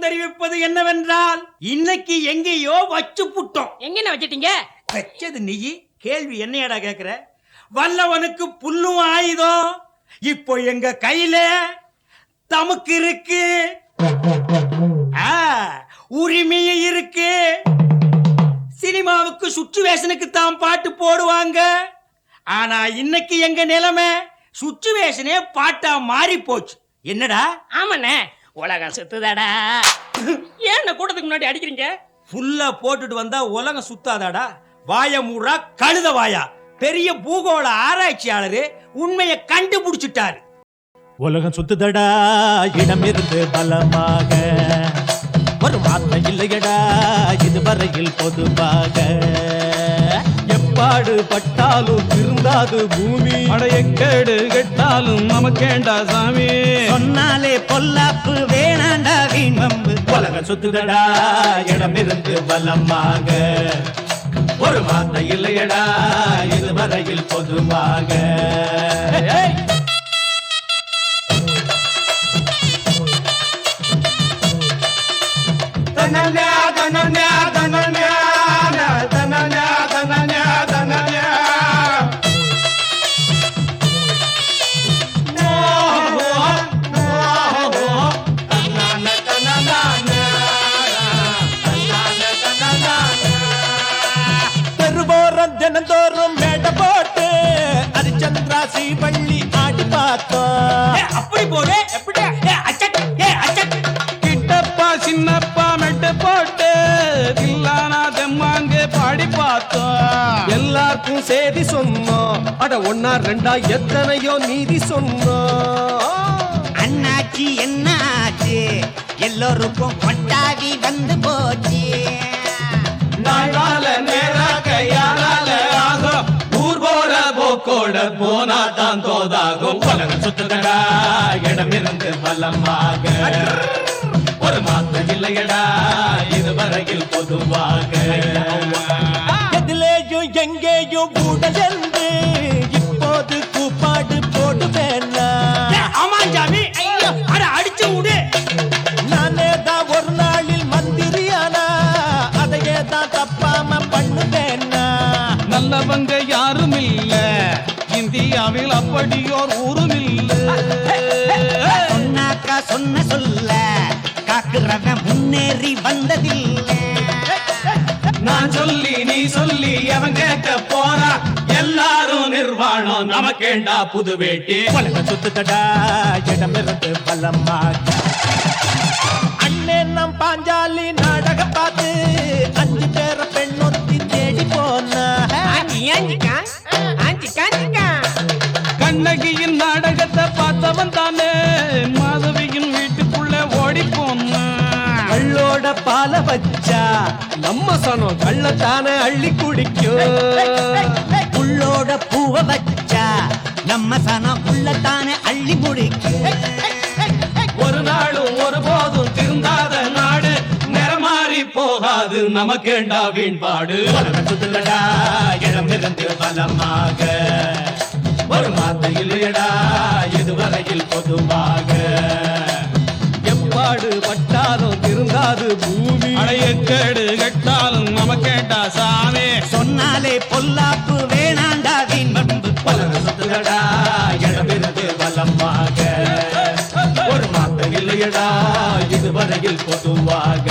தெரிவிப்பது என்னவென்றால் இன்னைக்கு எங்கேயோ வச்சு புட்டோம். எங்க வச்சிட்டீங்க? வச்சது நீ, கேள்வி என்னையடா கேக்குற? வல்லவனுக்கு புல்லும் ஆயுதம் இப்போ எங்க கையில தமக்கு இருக்கு, உரிமையும் இருக்கு. சினிமாவுக்கு சுச்சுவேஷனுக்கு தான் பாட்டு போடுவாங்க. ஆனா இன்னைக்கு எங்க நிலைமை சுச்சுவேஷனே பாட்டா மாறி போச்சு. என்னடா? ஆமாண்ணே, உலகம் சுத்துதாடா. ஏன் கூட்டத்துக்கு முன்னாடி அடிக்கிறீங்க? ஃபுல்லா போட்டுட்டு வந்தா உலகம் சுத்தாதாடா. வாய மூடா கழுத வாயா. பெரிய பூகோள ஆராய்ச்சியாளரு உண்மையை கண்டுபிடிச்சிட்டாரு. உலகம் சுத்துதடா இடம் இருந்து பலமாக, ஒரு மாற்றம் இல்லையடா இதுவரையில் பொதுவாக. எப்பாடு பட்டாலும் திருந்தாது பூமி, அடையக்கேடு கெட்டாலும் நமக்கேண்டா சாமி. சொன்னாலே பொல்லாப்பு வேணாண்டா வீண் வம்பு. உலகம் சுத்துதடா இடம் இருந்து பலமாக, ஒரு மாற்றம் இல்லையடா இதுவரையில் பொதுவாக. தினந்தோறும் மேடை போட்டு ஹரிச்சந்திராசி பள்ளி ஆடி பார்த்தோம். அப்படி போடு. எப்படி? கிட்டப்பா சின்னப்பா மெட்டு போட்டு தில்லானா தெம்மாங்கே பாடி பார்த்தோம். எல்லாருக்கும் சேதி சொன்னோம், அட ஒன்னா ரெண்டா எத்தனையோ நீதி சொன்னோம். அண்ணாச்சி என்ன ஆச்சு, எல்லோருக்கும் கொட்டாவி வந்து போச்சு. நாளால நேராக யாரால ஆகும், ஊர் போற போக்கோட போனா தான் தோதாகும். உலகம் சுத்துதடா இடம் இருந்து பலமாக, ஒரு மாற்றம் இல்லையடா இதுவரையில் பொதுவாக. எதிலேயும் எங்கேயும் ஊடலென்று இப்போது கூப்பாடு போடுவேன்னா. ஆமாஞ்சாமி, அட அடிச்சு விடு. நானே தான் ஒரு நாளில் மந்திரியானா, அதையே தான் தப்பாம பண்ணுவேன்னா. நல்லவங்க யாரும் இல்ல இந்தியாவில், அப்படியோர் ஊரும் இல்ல. சொன்னாக்கா சொன்ன சொல்ல காக்குறவன் முன்னேறி வந்ததில்லை. நான் சொல்லி நீ சொல்லி அவன் கேட்க போறா, எல்லாரும் நிர்வாணம் நமக்கேண்டா புது வேட்டி. உலகம் சுத்துதடா இடம் இருந்து பலமாக. அண்ணே நம் பாஞ்சாலி நாடகம் பார்த்து 5 பேர பெண்ணொத்தி தேடி போனா. கண்ணகியின் நாடகத்தை பார்த்தவன் தானே மாதவியின் வீட்டுக்குள்ள ஓடி போனான். கள்ளோட பால வச்சா நம்ம சனம் கள்ளத்தானே அள்ளி குடிக்கும். உள்ளோட பூவ வச்சா நம்ம சனம் உள்ளத்தானே அள்ளி முடிக்கும். ஒரு நாளும் ஒரு போதும் திருந்தாத நாடு நிறமாறி போகாது நமக்கேண்டா வீண்பாடு. உலகம் சுத்துதடா இடம் இருந்து பலமாக, ஒரு மாற்றம் இல்லையடா இதுவரையில் பொதுவாக. எப்பாடு பட்டாலும் திருந்தாது பூமி, அடையக்கேடு கெட்டாலும் நமக்கேண்டா சாமி. சொன்னாலே பொல்லாப்பு வேணாண்டா வீண் வம்பு. உலகம் சுத்துதடா இடம் இருந்து பலமாக, ஒரு மாற்றம் இல்லையடா இதுவரையில் பொதுவாக.